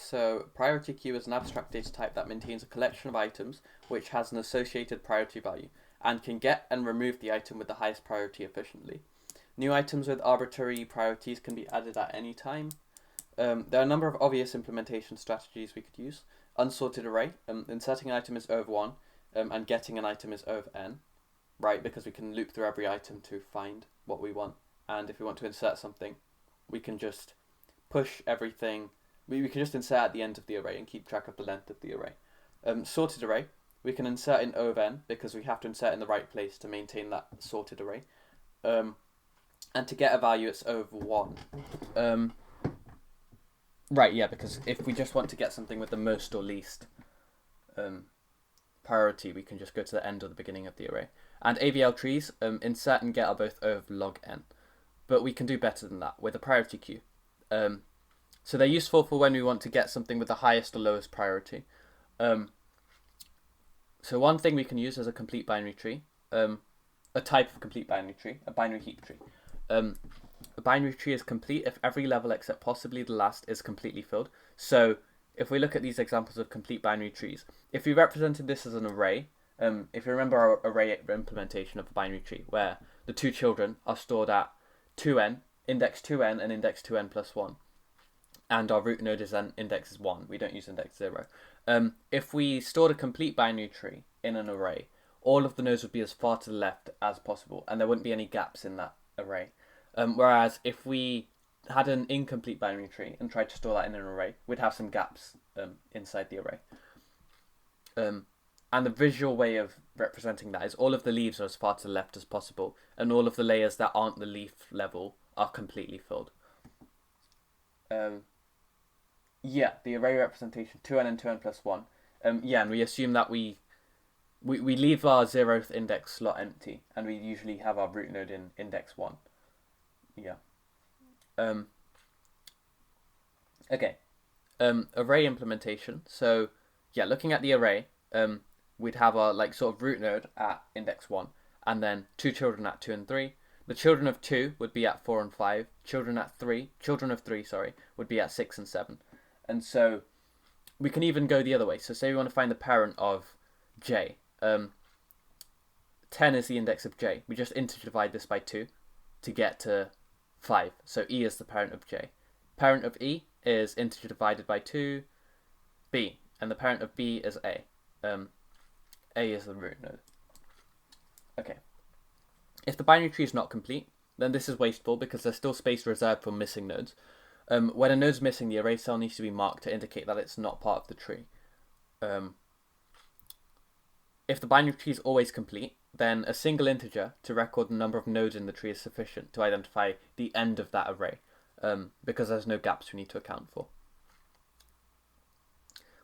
So priority queue is an abstract data type that maintains a collection of items which has an associated priority value and can get and remove the item with the highest priority efficiently. New items with arbitrary priorities can be added at any time. There are a number of obvious implementation strategies we could use. Unsorted array, inserting an item is O of 1, and getting an item is O of n, right? Because we can loop through every item to find what we want. And if we want to insert something, we can just push everything. We can just insert at the end of the array and keep track of the length of the array. Sorted array, we can insert in O of n because we have to insert in the right place to maintain that sorted array. And to get a value, it's O of 1. Right, yeah, because if we just want to get something with the most or least priority, we can just go to the end or the beginning of the array. And AVL trees, insert and get are both O of log n. But we can do better than that with a priority queue. So they're useful for when we want to get something with the highest or lowest priority. So one thing we can use is a complete binary tree, a type of complete binary tree, a binary heap tree. A binary tree is complete if every level except possibly the last is completely filled. So if we look at these examples of complete binary trees, if we represented this as an array, if you remember our array implementation of a binary tree, where the two children are stored at 2n, index 2n and index 2n plus 1, and our root node is then index is 1, we don't use index 0. If we stored a complete binary tree in an array, all of the nodes would be as far to the left as possible, and there wouldn't be any gaps in that array. Whereas if we had an incomplete binary tree and tried to store that in an array, we'd have some gaps inside the array. And the visual way of representing that is all of the leaves are as far to the left as possible, and all of the layers that aren't the leaf level are completely filled. Yeah, the array representation, 2n and 2n plus 1. Yeah, and we assume that we leave our 0th index slot empty, and we usually have our root node in index 1. Yeah. Okay. Array implementation. So, yeah, looking at the array, we'd have our sort of root node at index 1, and then two children at 2 and 3. The children of 2 would be at 4 and 5. Children of 3, would be at 6 and 7. And so we can even go the other way. So say we want to find the parent of j. 10 is the index of j. We just integer divide this by 2 to get to 5. So e is the parent of j. Parent of e is integer divided by 2, b. And the parent of b is a. A is the root node. Okay. If the binary tree is not complete, then this is wasteful because there's still space reserved for missing nodes. When a node's missing, the array cell needs to be marked to indicate that it's not part of the tree. If the binary tree is always complete, then a single integer to record the number of nodes in the tree is sufficient to identify the end of that array, because there's no gaps we need to account for.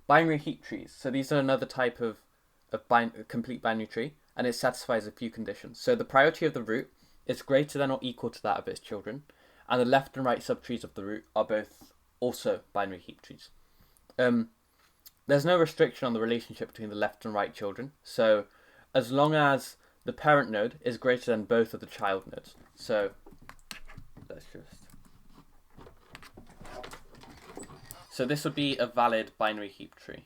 Binary heap trees. So these are another type of complete binary tree, and it satisfies a few conditions. So the priority of the root is greater than or equal to that of its children, and the left and right subtrees of the root are both also binary heap trees. There's no restriction on the relationship between the left and right children, so as long as the parent node is greater than both of the child nodes. So let's just... So this would be a valid binary heap tree.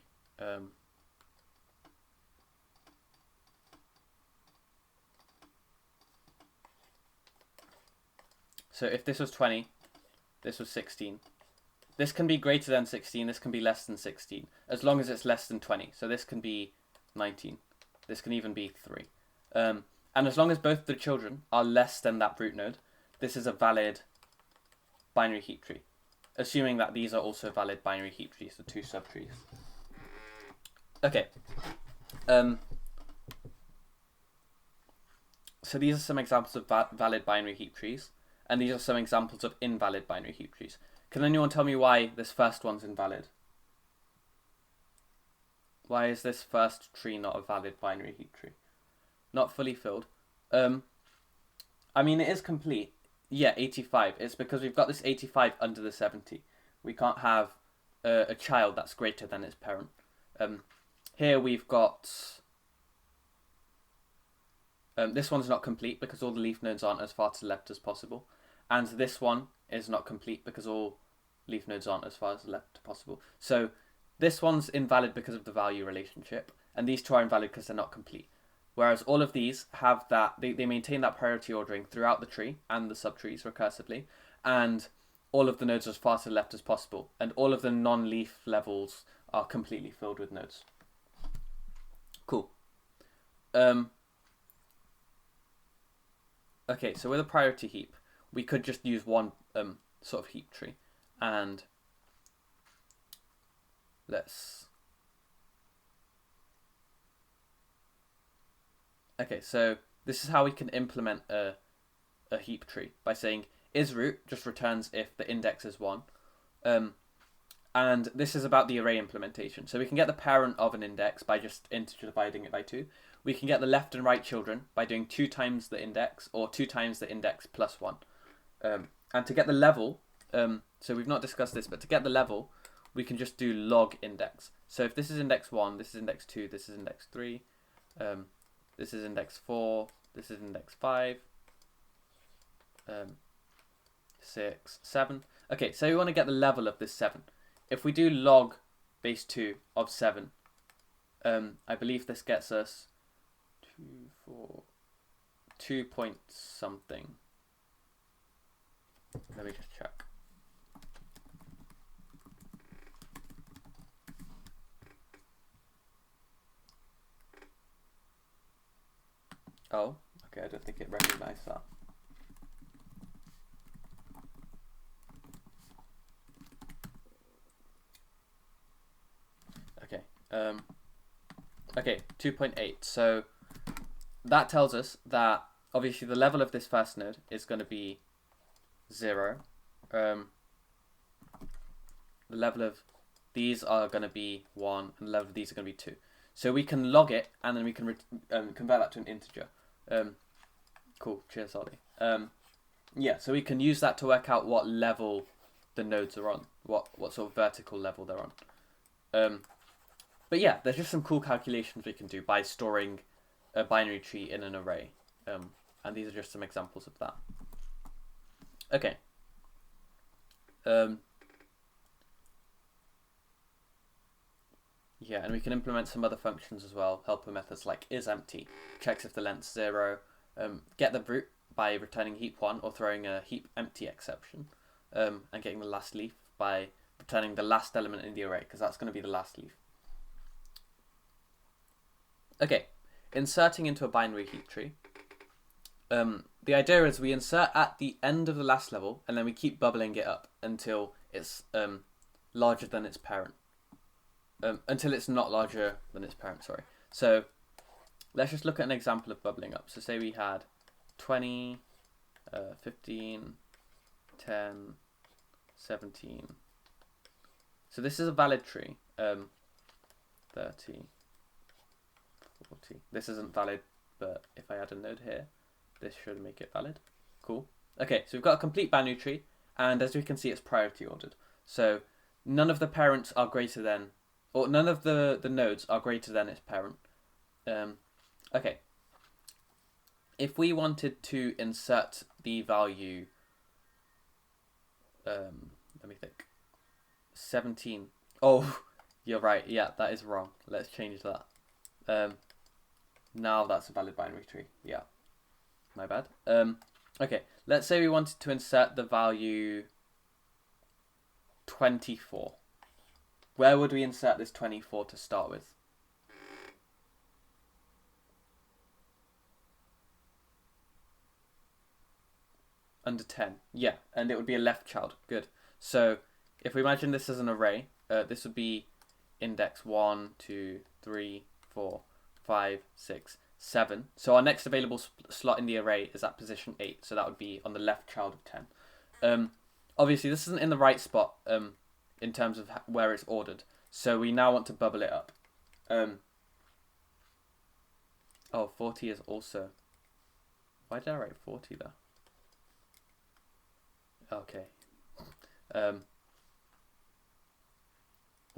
So if this was 20, this was 16. This can be greater than 16, this can be less than 16, as long as it's less than 20. So this can be 19. This can even be 3. And as long as both the children are less than that root node, this is a valid binary heap tree, assuming that these are also valid binary heap trees, the two subtrees. Okay. So these are some examples of valid binary heap trees, and these are some examples of invalid binary heap trees. Can anyone tell me why this first one's invalid? Why is this first tree not a valid binary heap tree? Not fully filled. I mean, it is complete. Yeah, 85. It's because we've got this 85 under the 70. We can't have a child that's greater than its parent. Here we've got... this one's not complete because all the leaf nodes aren't as far to the left as possible. And this one is not complete because all leaf nodes aren't as far as the left possible. So this one's invalid because of the value relationship, and these two are invalid because they're not complete. Whereas all of these have that, they maintain that priority ordering throughout the tree and the subtrees recursively, and all of the nodes as far to the left as possible, and all of the non-leaf levels are completely filled with nodes. Cool. Okay, so with a priority heap, we could just use one sort of heap tree, and okay, so this is how we can implement a heap tree by saying isRoot just returns if the index is 1. And this is about the array implementation. So we can get the parent of an index by just integer dividing it by 2. We can get the left and right children by doing 2 times the index, or 2 times the index plus 1. And to get the level, so we've not discussed this, but to get the level, we can just do log index. So if this is index 1, this is index 2, this is index 3, this is index 4, this is index 5, 6, 7. Okay, so we want to get the level of this 7. If we do log base 2 of 7, I believe this gets us 2 point something. Let me just check. Oh, okay, I don't think it recognized that. Okay, okay, 2.8. So that tells us that obviously the level of this first node is going to be 0. The level of these are going to be 1, and the level of these are going to be 2. So we can log it, and then we can convert that to an integer. Cool, cheers, Ollie. Yeah, so we can use that to work out what level the nodes are on, what sort of vertical level they're on. But yeah, there's just some cool calculations we can do by storing a binary tree in an array. And these are just some examples of that. Okay. Yeah, and we can implement some other functions as well. Helper methods like isEmpty, checks if the length's 0. Get the root by returning heap 1 or throwing a heap empty exception. And getting the last leaf by returning the last element in the array, because that's going to be the last leaf. Okay, inserting into a binary heap tree. The idea is we insert at the end of the last level, and then we keep bubbling it up until it's larger than its parent. Until it's not larger than its parent, sorry. So let's just look at an example of bubbling up. So say we had 20, 15, 10, 17. So this is a valid tree. 30, 40. This isn't valid, but if I add a node here, this should make it valid. Cool. Okay, so we've got a complete binary tree, and as we can see, it's priority ordered. So none of the parents are greater than, or none of the nodes are greater than its parent. Okay. If we wanted to insert the value, let me think, 17. Oh, you're right. Yeah, that is wrong. Let's change that. Now that's a valid binary tree. Yeah, my bad. Okay, let's say we wanted to insert the value 24. Where would we insert this 24 to start with? Under 10. Yeah, and it would be a left child. Good. So if we imagine this as an array, this would be index 1, 2, 3, 4, 5, 6, 7. So our next available slot in the array is at position 8. So that would be on the left child of 10. Obviously, this isn't in the right spot in terms of where it's ordered. So we now want to bubble it up. Oh, 40 is also... Why did I write 40 there? Okay.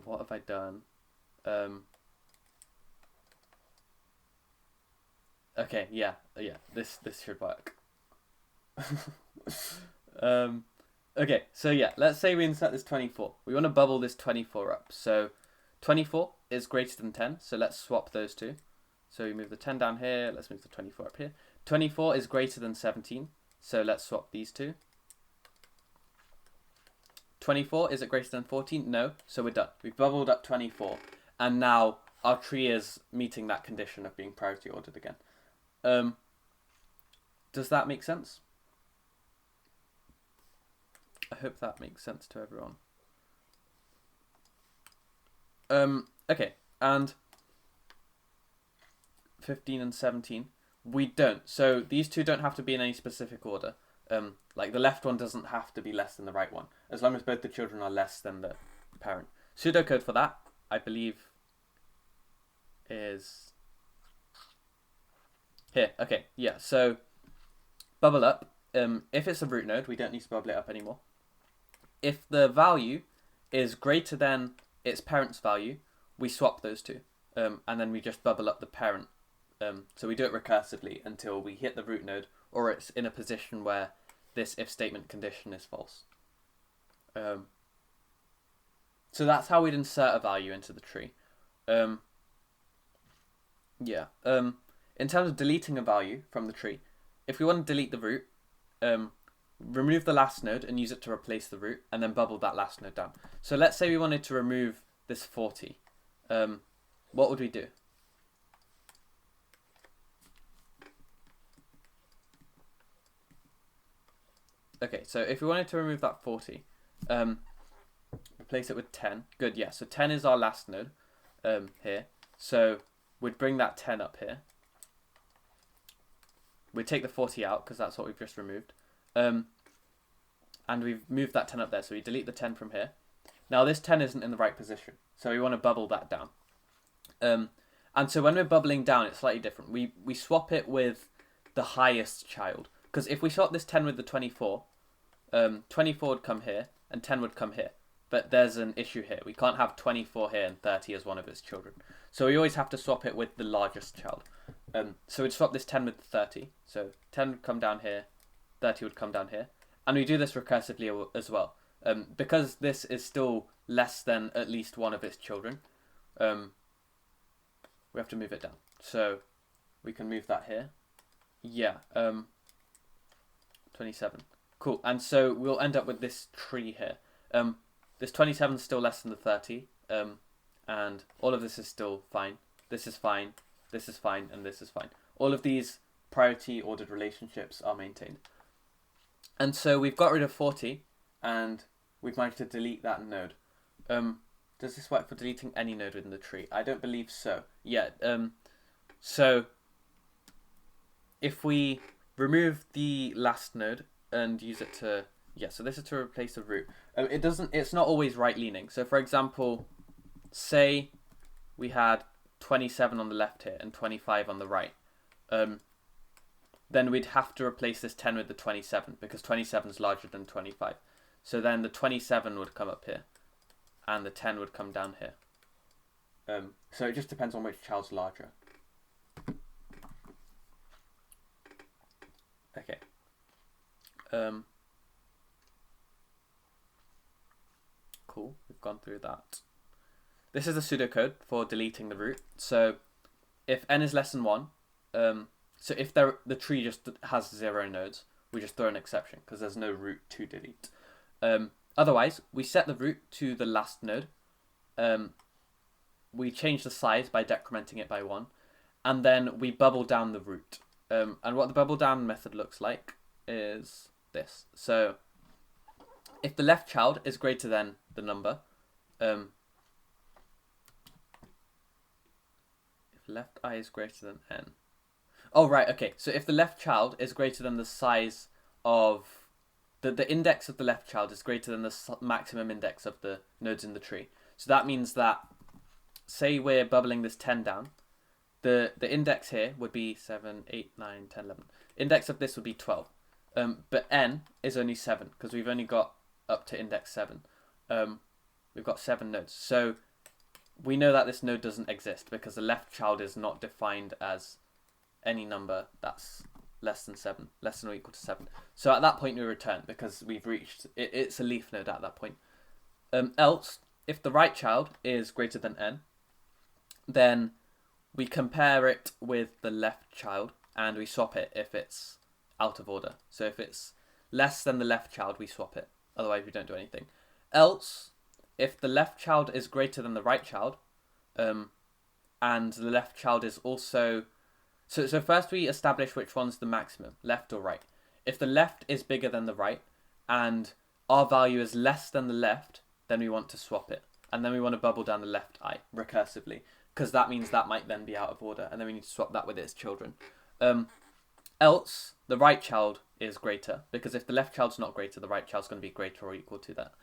What have I done? Okay, yeah, this should work. Okay, so yeah, let's say we insert this 24. We want to bubble this 24 up. So 24 is greater than 10, so let's swap those two. So we move the 10 down here, let's move the 24 up here. 24 is greater than 17, so let's swap these two. 24, is it greater than 14? No, so we're done. We've bubbled up 24, and now our tree is meeting that condition of being priority ordered again. Does that make sense? I hope that makes sense to everyone. Okay, and 15 and 17, we don't. So these two don't have to be in any specific order. Like the left one doesn't have to be less than the right one, as long as both the children are less than the parent. Pseudocode for that, I believe, is here. Okay, yeah, so bubble up. If it's a root node, we don't need to bubble it up anymore. If the value is greater than its parent's value, we swap those two, and then we just bubble up the parent. So we do it recursively until we hit the root node, or it's in a position where this if statement condition is false. So that's how we'd insert a value into the tree. In terms of deleting a value from the tree, if we want to delete the root, remove the last node and use it to replace the root, and then bubble that last node down. So let's say we wanted to remove this 40. What would we do? Okay, so if we wanted to remove that 40, replace it with 10. Good, yeah, so 10 is our last node here. So we'd bring that 10 up here. We'd take the 40 out because that's what we've just removed. And we've moved that 10 up there, so we delete the 10 from here. Now this 10 isn't in the right position, so we want to bubble that down. And so when we're bubbling down, it's slightly different. We swap it with the highest child, because if we swap this 10 with the 24, 24 would come here, and 10 would come here. But there's an issue here. We can't have 24 here and 30 as one of its children. So we always have to swap it with the largest child. So we'd swap this 10 with 30. So 10 would come down here, 30 would come down here. And we do this recursively as well. Because this is still less than at least one of its children, we have to move it down. So we can move that here. Yeah, 27. Cool. And so we'll end up with this tree here. This 27 is still less than the 30. And all of this is still fine. This is fine. This is fine. And this is fine. All of these priority ordered relationships are maintained. And so we've got rid of 40, and we've managed to delete that node. Does this work for deleting any node within the tree? I don't believe so. Yeah. So if we remove the last node and use it to, so this is to replace a root. It's not always right leaning. So for example, say we had 27 on the left here and 25 on the right. Then we'd have to replace this 10 with the 27 because 27 is larger than 25. So then the 27 would come up here and the 10 would come down here. So it just depends on which child's larger. Okay. Cool, we've gone through that. This is the pseudocode for deleting the root. So if n is less than 1, so if the tree just has 0 nodes, we just throw an exception because there's no root to delete. Otherwise, we set the root to the last node. We change the size by decrementing it by 1, and then we bubble down the root. And what the bubble down method looks like is this. So if the left child is greater than the number, if left I is greater than n. Oh, right, okay. So if the left child is greater than the size of the index of the left child is greater than the maximum index of the nodes in the tree. So that means that, say we're bubbling this 10 down, the index here would be 7, 8, 9, 10, 11. Index of this would be 12. But n is only 7 because we've only got up to index 7. We've got 7 nodes. So we know that this node doesn't exist because the left child is not defined as any number that's less than 7, less than or equal to 7. So at that point we return because we've reached it, it's a leaf node at that point. Else, if the right child is greater than n, then we compare it with the left child and we swap it if it's out of order. So if it's less than the left child, we swap it. Otherwise, we don't do anything. Else, if the left child is greater than the right child, and the left child is also... So first we establish which one's the maximum, left or right. If the left is bigger than the right, and our value is less than the left, then we want to swap it. And then we want to bubble down the left eye recursively, because that means that might then be out of order, and then we need to swap that with its children. Else, the right child is greater, because if the left child's not greater, the right child's going to be greater or equal to that.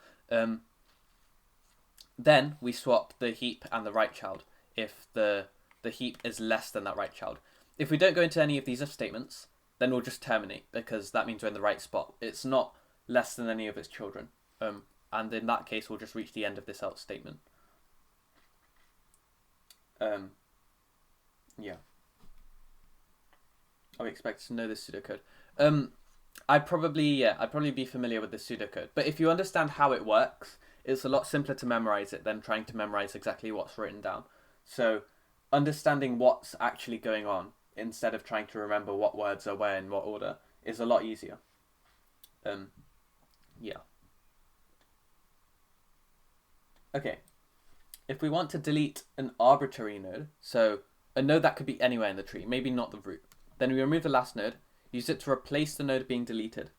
Then we swap the heap and the right child if the heap is less than that right child. If we don't go into any of these if statements, then we'll just terminate, because that means we're in the right spot. It's not less than any of its children. And in that case, we'll just reach the end of this else statement. Yeah. I would expect to know this pseudocode. I'd probably be familiar with this pseudocode. But if you understand how it works, it's a lot simpler to memorize it than trying to memorize exactly what's written down. So understanding what's actually going on instead of trying to remember what words are where in what order is a lot easier. Yeah. Okay. If we want to delete an arbitrary node, so a node that could be anywhere in the tree, maybe not the root, then we remove the last node, use it to replace the node being deleted,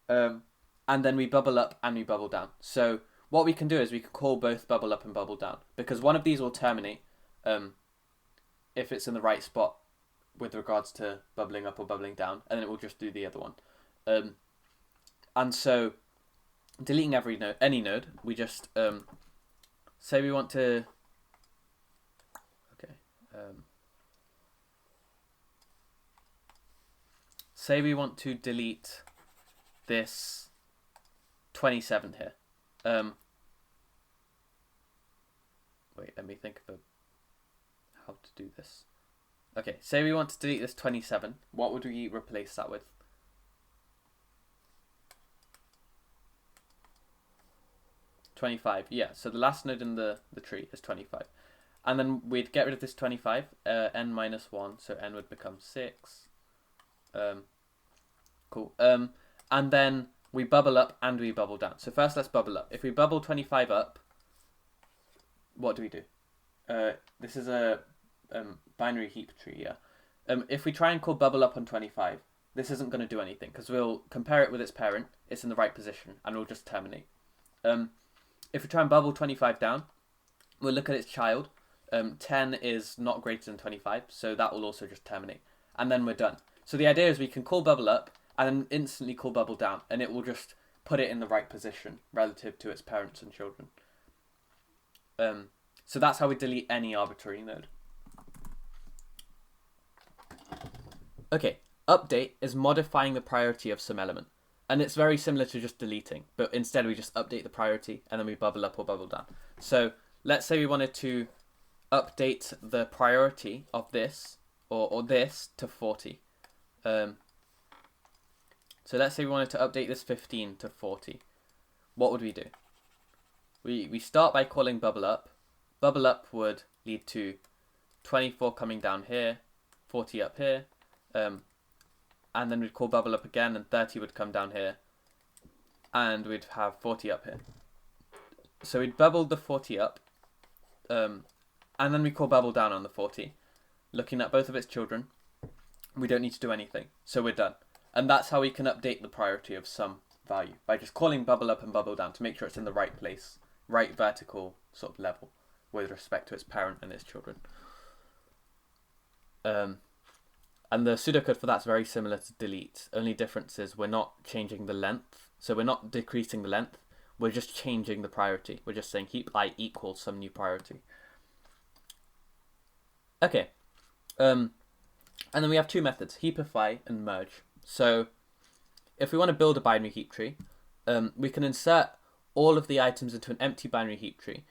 and then we bubble up and we bubble down. So what we can do is we can call both bubble up and bubble down, because one of these will terminate if it's in the right spot with regards to bubbling up or bubbling down, and then it will just do the other one. And so deleting any node, we just say we want to... Okay. Say we want to delete this 27 here. Wait, let me think of how to do this. Okay, say we want to delete this 27. What would we replace that with? $25. Yeah, so the last node in the tree is 25. And then we'd get rid of this 25, n minus 1, so n would become 6. Cool. And then we bubble up and we bubble down. So first let's bubble up. If we bubble 25 up, what do we do? This is a binary heap tree, yeah. If we try and call bubble up on 25, this isn't going to do anything, because we'll compare it with its parent, it's in the right position, and we'll just terminate. If we try and bubble 25 down, we'll look at its child. 10 is not greater than 25, so that will also just terminate. And then we're done. So the idea is we can call bubble up and then instantly call bubble down, and it will just put it in the right position relative to its parents and children. So that's how we delete any arbitrary node. Okay, update is modifying the priority of some element. And it's very similar to just deleting, but instead we just update the priority and then we bubble up or bubble down. So let's say we wanted to update the priority of this or this to 40. So let's say we wanted to update this 15 to 40. What would we do? We start by calling bubble up. Bubble up would lead to 24 coming down here, 40 up here, and then we'd call bubble up again, and 30 would come down here, and we'd have 40 up here. So we'd bubble the 40 up, and then we call bubble down on the 40, looking at both of its children. We don't need to do anything, so we're done. And that's how we can update the priority of some value, by just calling bubble up and bubble down to make sure it's in the right place, right vertical sort of level, with respect to its parent and its children. And the pseudocode for that's very similar to delete. Only difference is we're not changing the length. So we're not decreasing the length. We're just changing the priority. We're just saying heap I equals some new priority. Okay. And then we have two methods, heapify and merge. So if we want to build a binary heap tree, we can insert all of the items into an empty binary heap tree.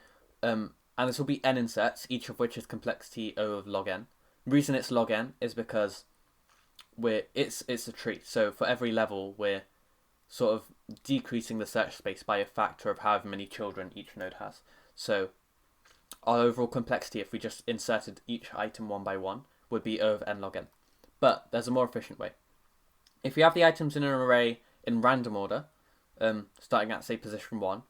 And this will be n inserts, each of which is complexity O of log n. The reason it's log n is because it's a tree. So for every level, we're sort of decreasing the search space by a factor of however many children each node has. So our overall complexity, if we just inserted each item one by one, would be O of n log n. But there's a more efficient way. If we have the items in an array in random order, starting at, say, position 1,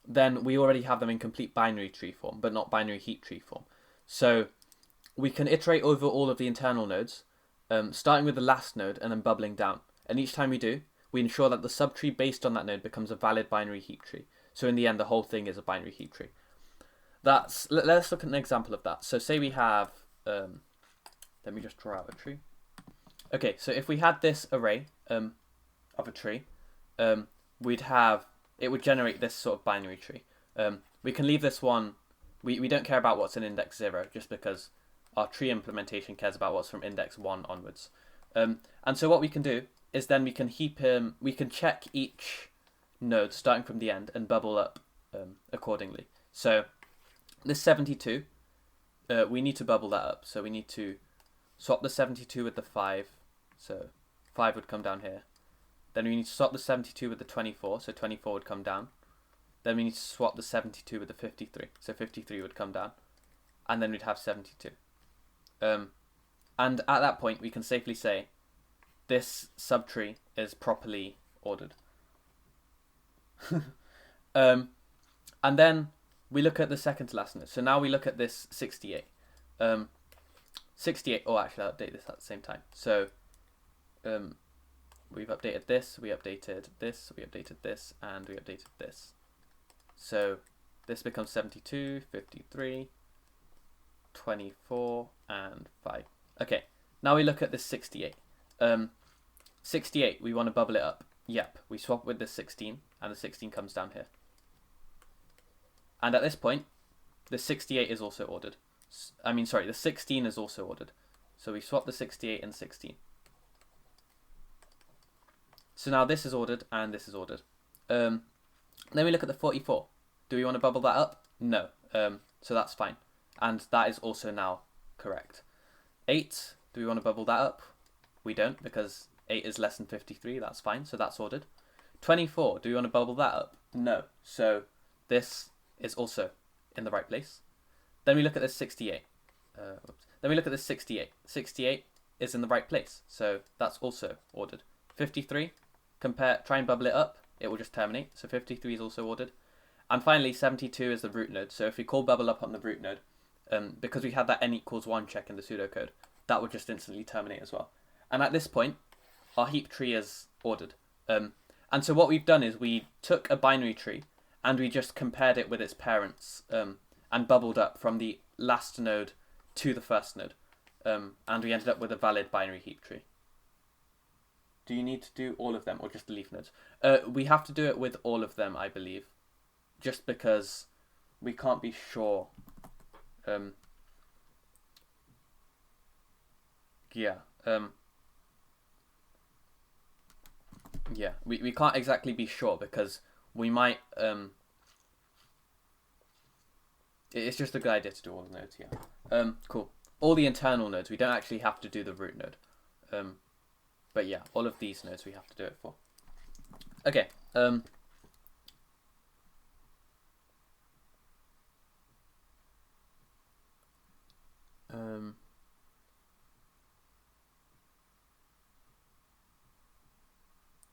then we already have them in complete binary tree form, but not binary heap tree form. So we can iterate over all of the internal nodes, starting with the last node and then bubbling down. And each time we do, we ensure that the subtree based on that node becomes a valid binary heap tree. So in the end, the whole thing is a binary heap tree. Let's look at an example of that. So say we have, let me just draw out a tree. Okay, so if we had this array of a tree, it would generate this sort of binary tree. We can leave this one, we don't care about what's in index 0, just because our tree implementation cares about what's from index 1 onwards. And so what we can do is then we can we can check each node starting from the end and bubble up accordingly. So this 72, we need to bubble that up. So we need to swap the 72 with the 5. So 5 would come down here. Then we need to swap the 72 with the 24. So 24 would come down. Then we need to swap the 72 with the 53. So 53 would come down. And then we'd have 72. And at that point, we can safely say this subtree is properly ordered. And then we look at the second to last node. So now we look at this 68. 68, oh, actually, I'll update this at the same time. So we've updated this, we updated this, we updated this, and we updated this. So this becomes 72, 53, 24, and 5. Okay, now we look at this 68. 68, we want to bubble it up. Yep, we swap with this 16, and the 16 comes down here. And at this point, the 68 is also ordered. The 16 is also ordered. So we swap the 68 and 16. So now this is ordered and this is ordered. Then we look at the 44. Do we want to bubble that up? No. So that's fine. And that is also now correct. 8, do we want to bubble that up? We don't, because 8 is less than 53. That's fine. So that's ordered. 24, do we want to bubble that up? No. So this is also in the right place. Then we look at this 68. Then we look at this 68. 68 is in the right place. So that's also ordered. 53, try and bubble it up. It will just terminate. So 53 is also ordered. And finally, 72 is the root node. So if we call bubble up on the root node, because we had that n equals 1 check in the pseudocode, that would just instantly terminate as well. And at this point, our heap tree is ordered. And so what we've done is we took a binary tree and we just compared it with its parents and bubbled up from the last node to the first node. And we ended up with a valid binary heap tree. Do you need to do all of them or just the leaf nodes? We have to do it with all of them, I believe. Just because we can't be sure. We can't exactly be sure because we might... it's just a good idea to do all the nodes, yeah. Cool. All the internal nodes, we don't actually have to do the root node. But yeah, all of these nodes we have to do it for. Okay.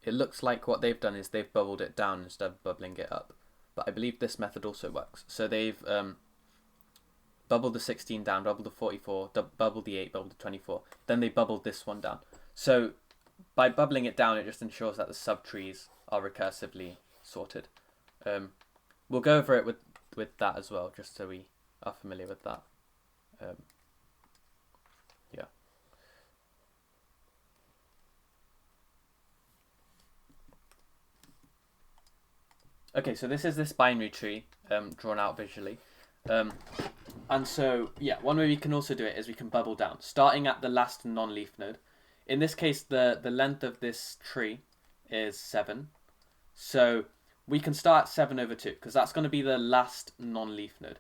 It looks like what they've done is they've bubbled it down instead of bubbling it up. But I believe this method also works. So they've bubbled the 16 down, bubbled the 44, bubbled the 8, bubbled the 24. Then they bubbled this one down. So by bubbling it down, it just ensures that the subtrees are recursively sorted. We'll go over it with that as well, just so we are familiar with that. Yeah. Okay, so this is this binary tree drawn out visually. And so, yeah, one way we can also do it is we can bubble down, starting at the last non-leaf node. In this case, the length of this tree is 7. So we can start at 7 over 2, because that's going to be the last non-leaf node.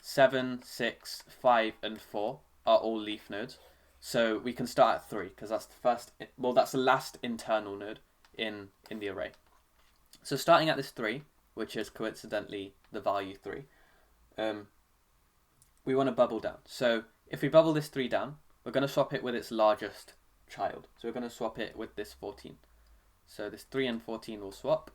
7, 6, 5, and 4 are all leaf nodes. So we can start at 3 because that's the first. Well, that's the last internal node in the array. So starting at this 3, which is coincidentally the value 3, we want to bubble down. So if we bubble this 3 down, we're going to swap it with its largest child. So we're going to swap it with this 14. So this 3 and 14 will swap.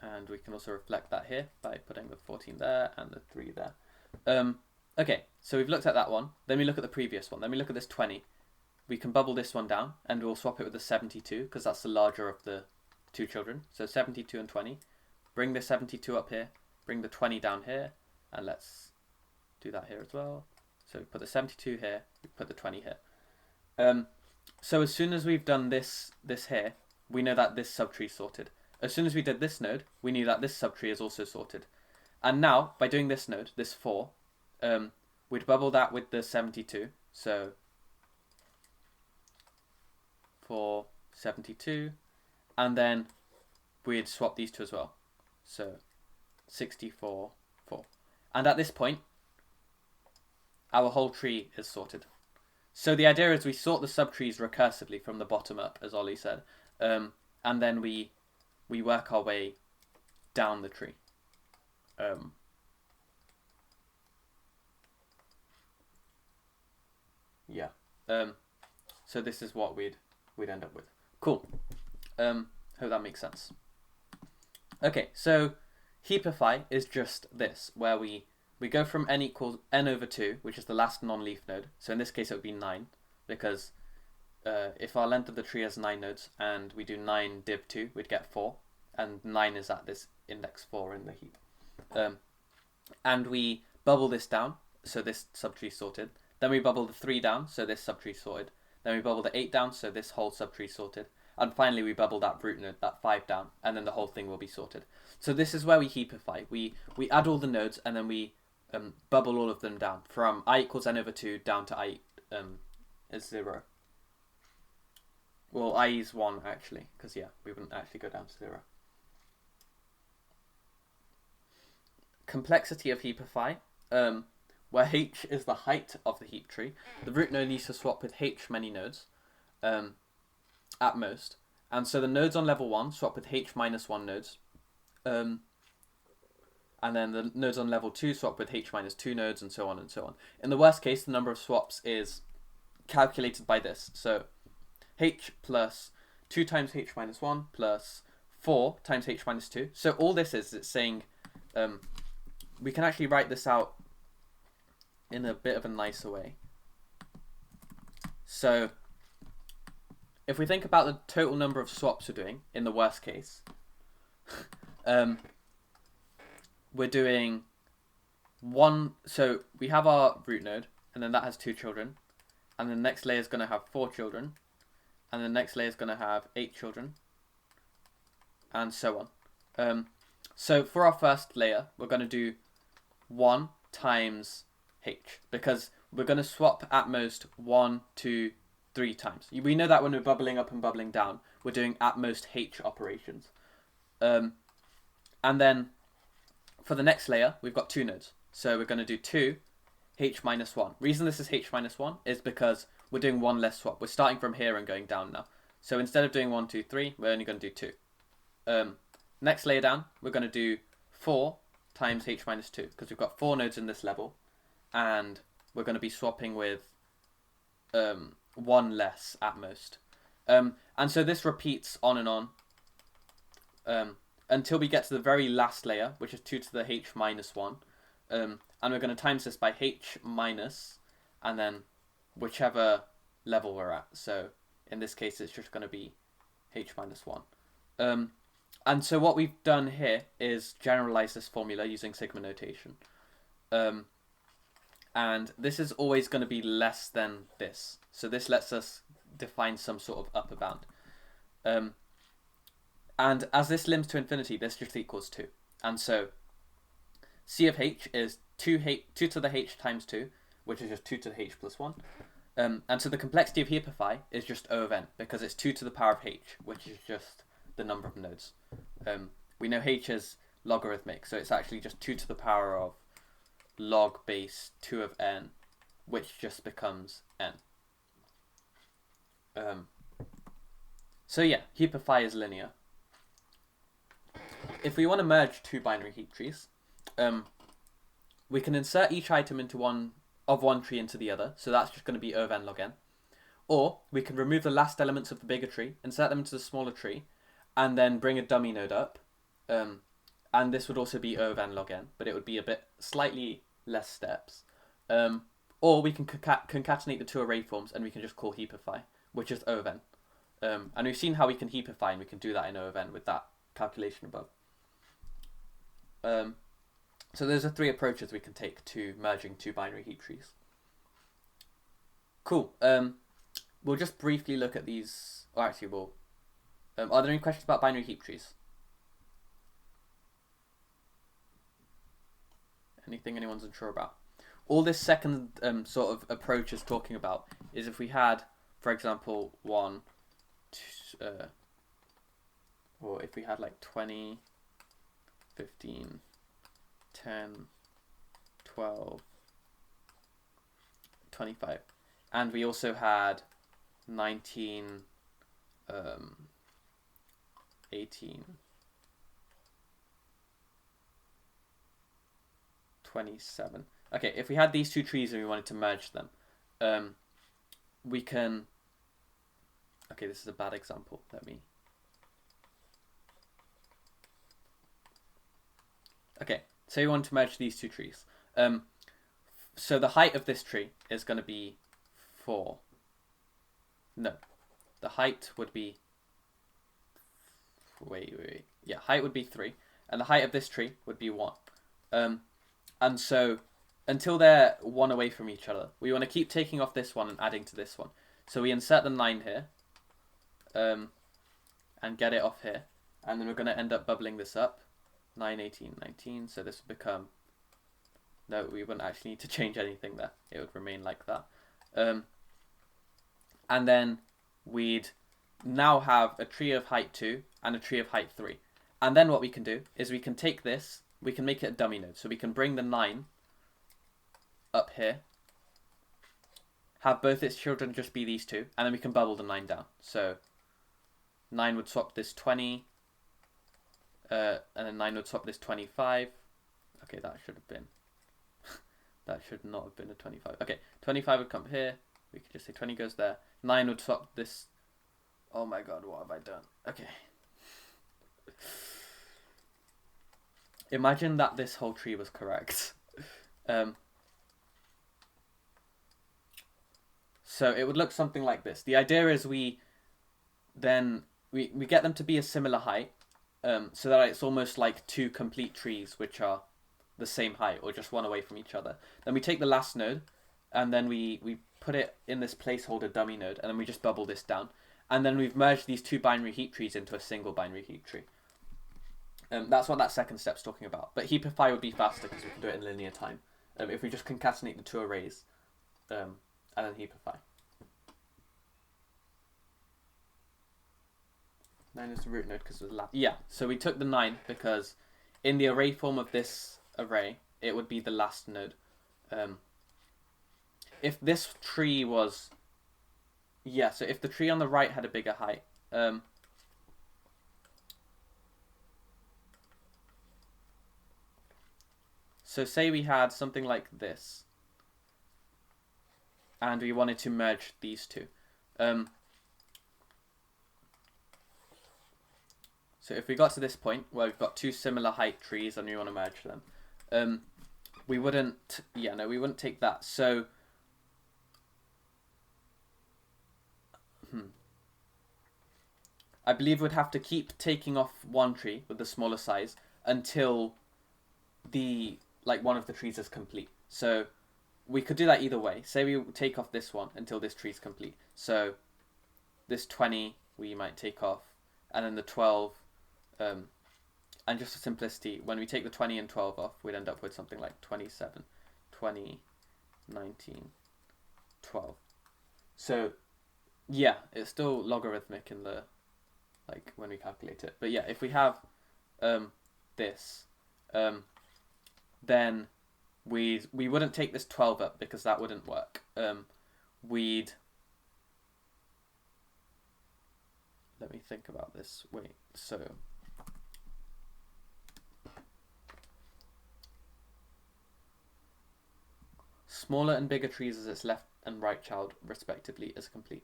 And we can also reflect that here by putting the 14 there and the 3 there. Okay, so we've looked at that one. Then we look at the previous one. Then we look at this 20. We can bubble this one down and we'll swap it with the 72 because that's the larger of the two children. So 72 and 20. Bring the 72 up here. Bring the 20 down here. And let's do that here as well. So we put the 72 here. We put the 20 here. So as soon as we've done this here, we know that this subtree is sorted. As soon as we did this node, we knew that this subtree is also sorted. And now, by doing this node, this 4, we'd bubble that with the 72. So 4, 72. And then we'd swap these two as well. So 64, 4. And at this point, our whole tree is sorted. So the idea is we sort the subtrees recursively from the bottom up, as Ollie said. And then we work our way down the tree. Yeah. So this is what we'd end up with. Cool. Hope that makes sense. Okay, so heapify is just this, where we go from n equals n over 2, which is the last non-leaf node. So in this case it would be 9, because if our length of the tree has 9 nodes and we do 9 div 2, we'd get 4, and 9 is at this index 4 in the heap. And we bubble this down, so this subtree is sorted. Then we bubble the 3 down, so this subtree is sorted. Then we bubble the 8 down, so this whole subtree is sorted. And finally we bubble that root node, that 5 down, and then the whole thing will be sorted. So this is where we heapify. We add all the nodes and then we bubble all of them down from I equals n over 2 down to I is 0. Well, I is 1 actually, because yeah, we wouldn't actually go down to 0. Complexity of heapify, where h is the height of the heap tree. The root node needs to swap with h many nodes at most. And so the nodes on level 1 swap with h minus 1 nodes. And then the nodes on level 2 swap with h minus 2 nodes, and so on and so on. In the worst case, the number of swaps is calculated by this. So h plus 2 times h minus 1 plus 4 times h minus 2. So all this is, it's saying, we can actually write this out in a bit of a nicer way. So if we think about the total number of swaps we're doing, in the worst case, we're doing 1, so we have our root node, and then that has 2 children, and the next layer is going to have 4 children, and the next layer is going to have 8 children, and so on. So for our first layer, we're going to do 1 times h, because we're going to swap at most 1, 2, 3 times. We know that when we're bubbling up and bubbling down, we're doing at most h operations. And then for the next layer, we've got 2 nodes. So we're going to do 2 h minus 1. Reason this is h minus 1 is because we're doing 1 less swap. We're starting from here and going down now. So instead of doing 1, 2, 3, we're only going to do 2. Next layer down, we're going to do 4 times h minus 2, because we've got 4 nodes in this level, and we're going to be swapping with 1 less at most. And so this repeats on and on until we get to the very last layer, which is 2 to the h minus 1. And we're going to times this by h minus, and then whichever level we're at. So in this case, it's just going to be h minus 1. And so what we've done here is generalize this formula using sigma notation. And this is always going to be less than this. So this lets us define some sort of upper bound. And as this limits to infinity, this just equals 2. And so C of h is 2 to the h times 2, which is just 2 to the h plus 1. And so the complexity of heapify is just O of n, because it's 2 to the power of h, which is just the number of nodes. We know h is logarithmic. So it's actually just 2 to the power of log base 2 of n, which just becomes n. So yeah, heapify is linear. If we want to merge two binary heap trees, we can insert each item into one tree into the other. So that's just going to be O of n log n. Or we can remove the last elements of the bigger tree, insert them into the smaller tree, and then bring a dummy node up. And this would also be O of n log n, but it would be a bit slightly less steps. Or we can concatenate the two array forms, and we can just call heapify, which is O of n. And we've seen how we can heapify, and we can do that in O of n with that calculation above. So those are 3 approaches we can take to merging two binary heap trees. Cool. We'll just briefly look at these. Or actually, are there any questions about binary heap trees? Anything anyone's unsure about? All this second sort of approach is talking about is if we had, for example, 1, 2, or if we had like 20, 15, 10, 12, 25, and we also had 19, 18, 27. Okay, if we had these two trees and we wanted to merge them, we can... Okay, this is a bad example. Okay, so we want to merge these two trees. So the height of this tree is going to be 4. No, the height would be... Wait. Yeah, height would be 3. And the height of this tree would be 1. And so, until they're 1 away from each other, we want to keep taking off this one and adding to this one. So we insert the 9 here, and get it off here. And then we're going to end up bubbling this up. 9, 18, 19. So this would become... No, we wouldn't actually need to change anything there. It would remain like that. And then we'd now have a tree of height 2 and a tree of height 3. And then what we can do is we can take this, we can make it a dummy node. So we can bring the 9 up here, have both its children just be these two, and then we can bubble the 9 down. So 9 would swap this 20, and then 9 would swap this 25. Okay, that should have been... that should not have been a 25. Okay, 25 would come here. We could just say 20 goes there. 9 would swap this... Oh my god, what have I done? Okay. Imagine that this whole tree was correct. So it would look something like this. The idea is we get them to be a similar height, so that it's almost like 2 complete trees which are the same height or just 1 away from each other. Then we take the last node, and then we put it in this placeholder dummy node, and then we just bubble this down. And then we've merged these 2 binary heap trees into a single binary heap tree. That's what that second step's talking about. But heapify would be faster because we can do it in linear time. If we just concatenate the 2 arrays, and then heapify. 9 is the root node because it was last. Yeah, so we took the 9 because in the array form of this array, it would be the last node. If this tree was... Yeah, so if the tree on the right had a bigger height... So say we had something like this, and we wanted to merge these two. So if we got to this point where we've got 2 similar height trees and we want to merge them, we wouldn't... Yeah, no, we wouldn't take that. So... I believe we'd have to keep taking off one tree with the smaller size until one of the trees is complete. So we could do that either way. Say we take off this one until this tree is complete. So this 20 we might take off, and then the 12, and just for simplicity, when we take the 20 and 12 off, we'd end up with something like 27, 20, 19, 12. So yeah, it's still logarithmic in the... when we calculate it. But yeah, if we have this, then we wouldn't take this 12 up because that wouldn't work. We'd... Let me think about this. Wait, so... Smaller and bigger trees as its left and right child, respectively, is complete.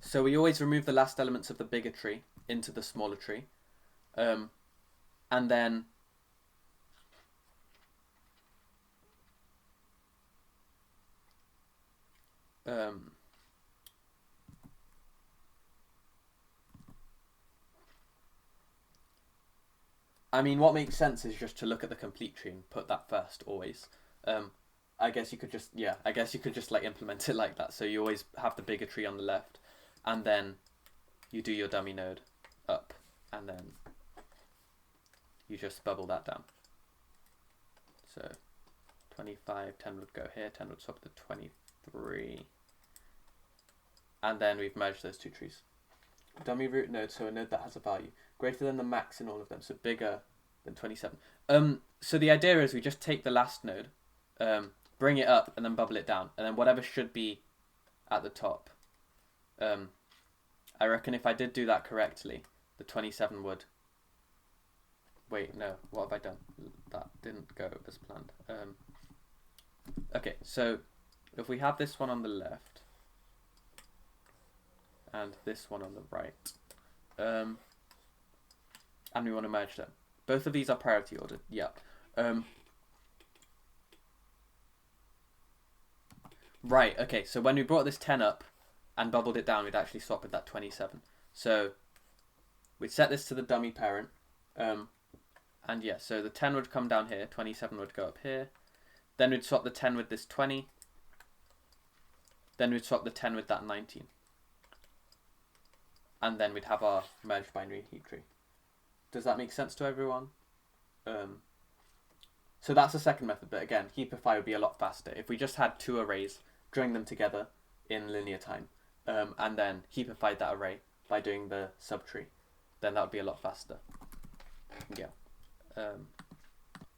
So we always remove the last elements of the bigger tree into the smaller tree. And then I mean, what makes sense is just to look at the complete tree and put that first always. I guess you could just, like implement it like that. So you always have the bigger tree on the left, and then you do your dummy node up, and then you just bubble that down. So 25, 10 would go here, 10 would swap to 23. And then we've merged those two trees. Dummy root node, so a node that has a value greater than the max in all of them, so bigger than 27. So the idea is we just take the last node, bring it up, and then bubble it down, and then whatever should be at the top. I reckon if I did do that correctly, the 27 would... Wait, no, what have I done? That didn't go as planned. Okay, so if we have this one on the left, and this one on the right, and we want to merge them. Both of these are priority ordered, yeah. Right, okay, so when we brought this 10 up and bubbled it down, we'd actually swap with that 27. So we'd set this to the dummy parent, and yeah, so the 10 would come down here, 27 would go up here, then we'd swap the 10 with this 20, then we'd swap the 10 with that 19. And then we'd have our merged binary heap tree. Does that make sense to everyone? So that's the second method, but again, heapify would be a lot faster. If we just had two arrays, join them together in linear time, and then heapify that array by doing the subtree, then that would be a lot faster. Yeah.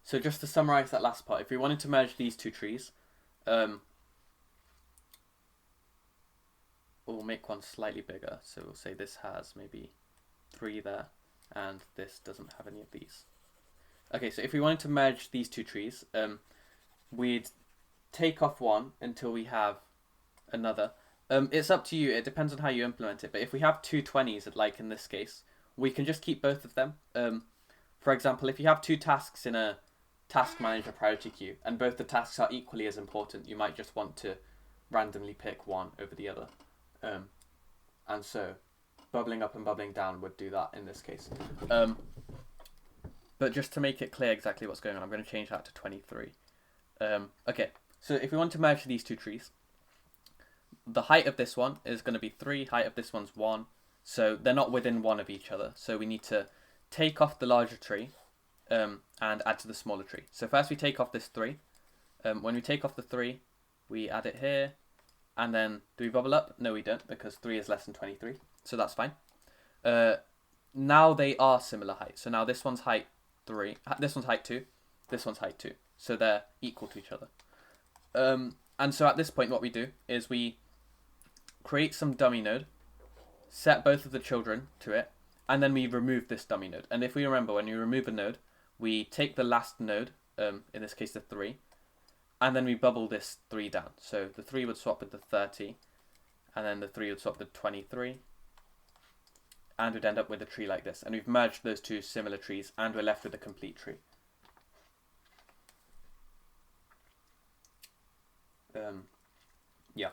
So just to summarize that last part, if we wanted to merge these two trees, we'll make one slightly bigger. So we'll say this has maybe 3 there, and this doesn't have any of these. Okay, so if we wanted to merge these two trees, we'd take off one until we have another. It's up to you, it depends on how you implement it, but if we have two 20s, like in this case, we can just keep both of them. For example, if you have two tasks in a task manager priority queue, and both the tasks are equally as important, you might just want to randomly pick one over the other. And so bubbling up and bubbling down would do that in this case. But just to make it clear exactly what's going on, I'm going to change that to 23. Okay, so if we want to merge these two trees, the height of this one is going to be 3, height of this one's 1, so they're not within 1 of each other. So we need to take off the larger tree and add to the smaller tree. So first we take off this 3. When we take off the 3, we add it here, and then do we bubble up? No, we don't, because 3 is less than 23, so that's fine. Now they are similar height. So now this one's height 3, this one's height 2, this one's height 2. So they're equal to each other. And so at this point what we do is we create some dummy node, set both of the children to it, and then we remove this dummy node. And if we remember, when you remove a node, we take the last node, in this case the 3, and then we bubble this 3 down. So the 3 would swap with the 30, and then the 3 would swap with 23, and we'd end up with a tree like this. And we've merged those two similar trees, and we're left with a complete tree. Yeah.